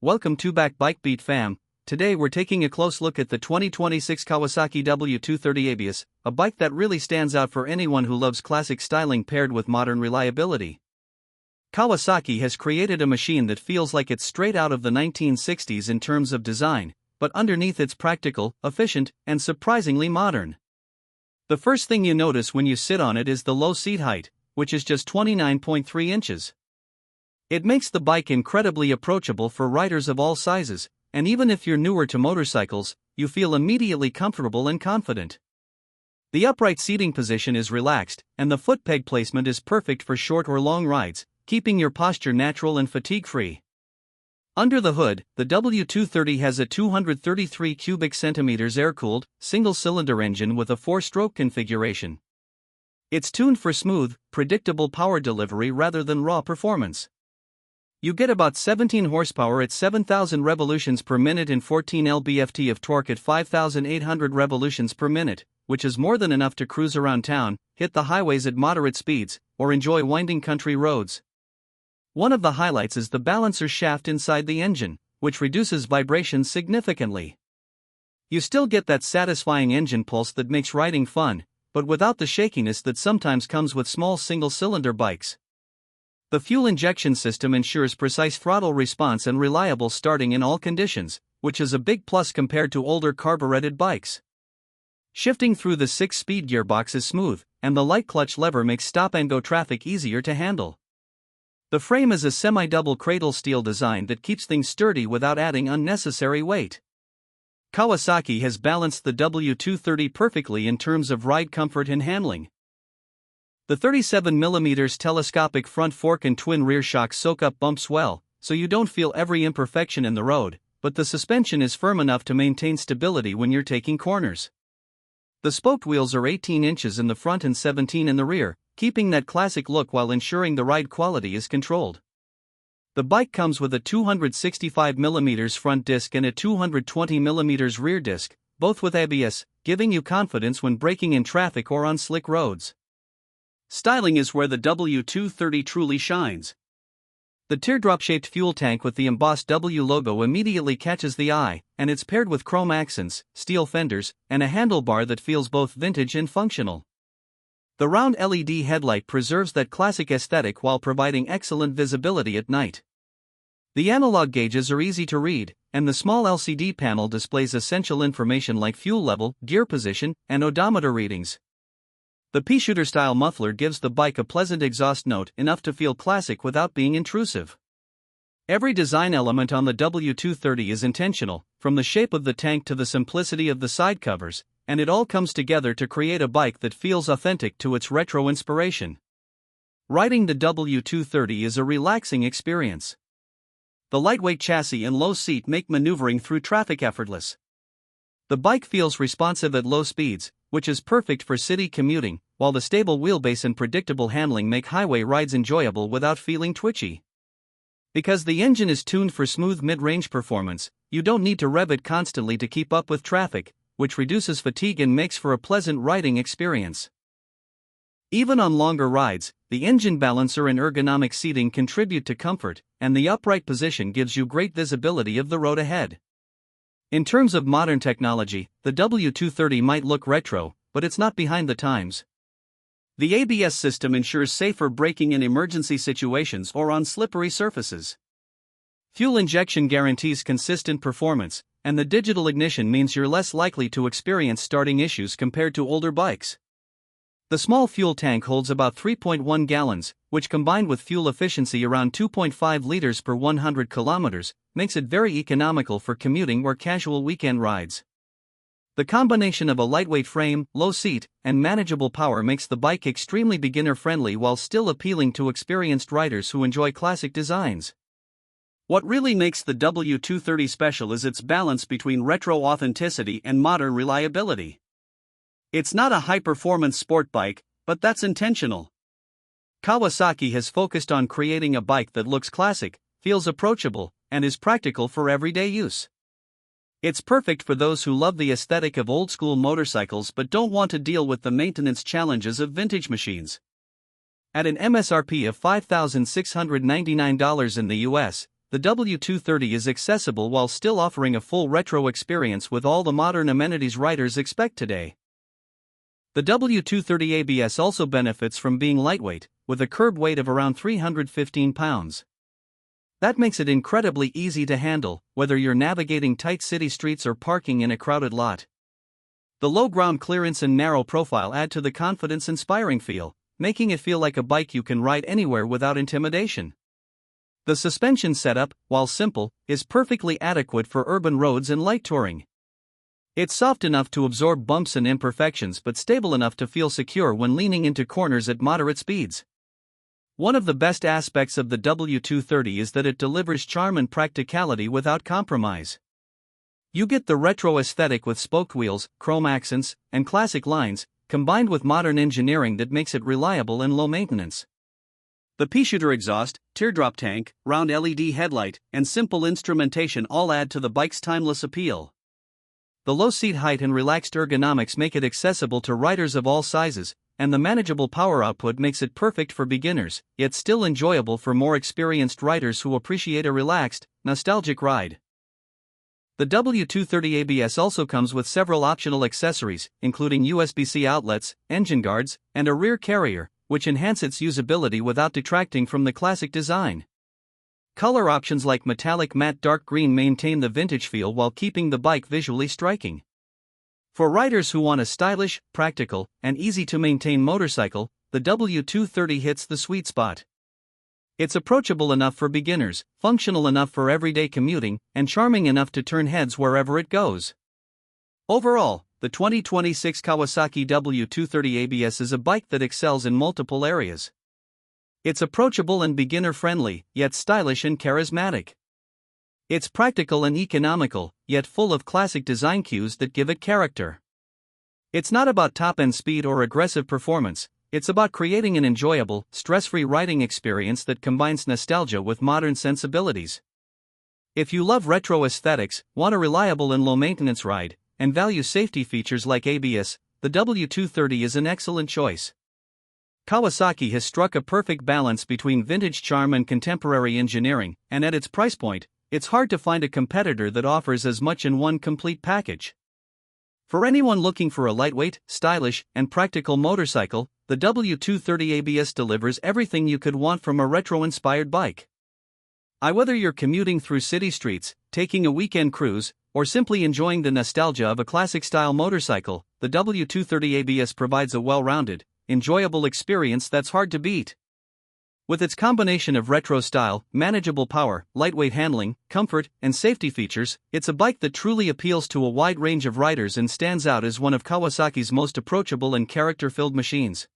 Welcome to Back Bike Beat fam. Today we're taking a close look at the 2026 Kawasaki W230 ABS, a bike that really stands out for anyone who loves classic styling paired with modern reliability. Kawasaki has created a machine that feels like it's straight out of the 1960s in terms of design, but underneath it's practical, efficient, and surprisingly modern. The first thing you notice when you sit on it is the low seat height, which is just 29.3 inches. It makes the bike incredibly approachable for riders of all sizes, and even if you're newer to motorcycles, you feel immediately comfortable and confident. The upright seating position is relaxed, and the foot peg placement is perfect for short or long rides, keeping your posture natural and fatigue-free. Under the hood, the W230 has a 233 cubic centimeters air-cooled, single-cylinder engine with a 4-stroke configuration. It's tuned for smooth, predictable power delivery rather than raw performance. You get about 17 horsepower at 7,000 revolutions per minute and 14 lb-ft of torque at 5,800 revolutions per minute, which is more than enough to cruise around town, hit the highways at moderate speeds, or enjoy winding country roads. One of the highlights is the balancer shaft inside the engine, which reduces vibrations significantly. You still get that satisfying engine pulse that makes riding fun, but without the shakiness that sometimes comes with small single-cylinder bikes. The fuel injection system ensures precise throttle response and reliable starting in all conditions, which is a big plus compared to older carbureted bikes. Shifting through the 6-speed gearbox is smooth, and the light clutch lever makes stop-and-go traffic easier to handle. The frame is a semi-double cradle steel design that keeps things sturdy without adding unnecessary weight. Kawasaki has balanced the W230 perfectly in terms of ride comfort and handling. The 37mm telescopic front fork and twin rear shocks soak up bumps well, so you don't feel every imperfection in the road, but the suspension is firm enough to maintain stability when you're taking corners. The spoked wheels are 18 inches in the front and 17 in the rear, keeping that classic look while ensuring the ride quality is controlled. The bike comes with a 265mm front disc and a 220mm rear disc, both with ABS, giving you confidence when braking in traffic or on slick roads. Styling is where the W230 truly shines. The teardrop-shaped fuel tank with the embossed W logo immediately catches the eye, and it's paired with chrome accents, steel fenders, and a handlebar that feels both vintage and functional. The round LED headlight preserves that classic aesthetic while providing excellent visibility at night. The analog gauges are easy to read, and the small LCD panel displays essential information like fuel level, gear position, and odometer readings. The pea-shooter-style muffler gives the bike a pleasant exhaust note enough to feel classic without being intrusive. Every design element on the W230 is intentional, from the shape of the tank to the simplicity of the side covers, and it all comes together to create a bike that feels authentic to its retro inspiration. Riding the W230 is a relaxing experience. The lightweight chassis and low seat make maneuvering through traffic effortless. The bike feels responsive at low speeds, which is perfect for city commuting, while the stable wheelbase and predictable handling make highway rides enjoyable without feeling twitchy. Because the engine is tuned for smooth mid-range performance, you don't need to rev it constantly to keep up with traffic, which reduces fatigue and makes for a pleasant riding experience. Even on longer rides, the engine balancer and ergonomic seating contribute to comfort, and the upright position gives you great visibility of the road ahead. In terms of modern technology, the W230 might look retro, but it's not behind the times. The ABS system ensures safer braking in emergency situations or on slippery surfaces. Fuel injection guarantees consistent performance, and the digital ignition means you're less likely to experience starting issues compared to older bikes. The small fuel tank holds about 3.1 gallons, which combined with fuel efficiency around 2.5 liters per 100 kilometers, makes it very economical for commuting or casual weekend rides. The combination of a lightweight frame, low seat, and manageable power makes the bike extremely beginner-friendly while still appealing to experienced riders who enjoy classic designs. What really makes the W230 special is its balance between retro authenticity and modern reliability. It's not a high-performance sport bike, but that's intentional. Kawasaki has focused on creating a bike that looks classic, feels approachable, and is practical for everyday use. It's perfect for those who love the aesthetic of old-school motorcycles but don't want to deal with the maintenance challenges of vintage machines. At an MSRP of $5,699 in the US, the W230 is accessible while still offering a full retro experience with all the modern amenities riders expect today. The W230 ABS also benefits from being lightweight, with a curb weight of around 315 pounds. That makes it incredibly easy to handle, whether you're navigating tight city streets or parking in a crowded lot. The low ground clearance and narrow profile add to the confidence-inspiring feel, making it feel like a bike you can ride anywhere without intimidation. The suspension setup, while simple, is perfectly adequate for urban roads and light touring. It's soft enough to absorb bumps and imperfections but stable enough to feel secure when leaning into corners at moderate speeds. One of the best aspects of the W230 is that it delivers charm and practicality without compromise. You get the retro aesthetic with spoke wheels, chrome accents, and classic lines, combined with modern engineering that makes it reliable and low maintenance. The pea-shooter exhaust, teardrop tank, round LED headlight, and simple instrumentation all add to the bike's timeless appeal. The low seat height and relaxed ergonomics make it accessible to riders of all sizes, and the manageable power output makes it perfect for beginners, yet still enjoyable for more experienced riders who appreciate a relaxed, nostalgic ride. The W230 ABS also comes with several optional accessories, including USB-C outlets, engine guards, and a rear carrier, which enhance its usability without detracting from the classic design. Color options like metallic matte dark green maintain the vintage feel while keeping the bike visually striking. For riders who want a stylish, practical, and easy-to-maintain motorcycle, the W230 hits the sweet spot. It's approachable enough for beginners, functional enough for everyday commuting, and charming enough to turn heads wherever it goes. Overall, the 2026 Kawasaki W230 ABS is a bike that excels in multiple areas. It's approachable and beginner-friendly, yet stylish and charismatic. It's practical and economical, yet full of classic design cues that give it character. It's not about top-end speed or aggressive performance, it's about creating an enjoyable, stress-free riding experience that combines nostalgia with modern sensibilities. If you love retro aesthetics, want a reliable and low-maintenance ride, and value safety features like ABS, the W230 is an excellent choice. Kawasaki has struck a perfect balance between vintage charm and contemporary engineering, and at its price point, it's hard to find a competitor that offers as much in one complete package. For anyone looking for a lightweight, stylish, and practical motorcycle, the W230 ABS delivers everything you could want from a retro-inspired bike. Whether you're commuting through city streets, taking a weekend cruise, or simply enjoying the nostalgia of a classic-style motorcycle, the W230 ABS provides a well-rounded, enjoyable experience that's hard to beat. With its combination of retro style, manageable power, lightweight handling, comfort, and safety features, it's a bike that truly appeals to a wide range of riders and stands out as one of Kawasaki's most approachable and character-filled machines.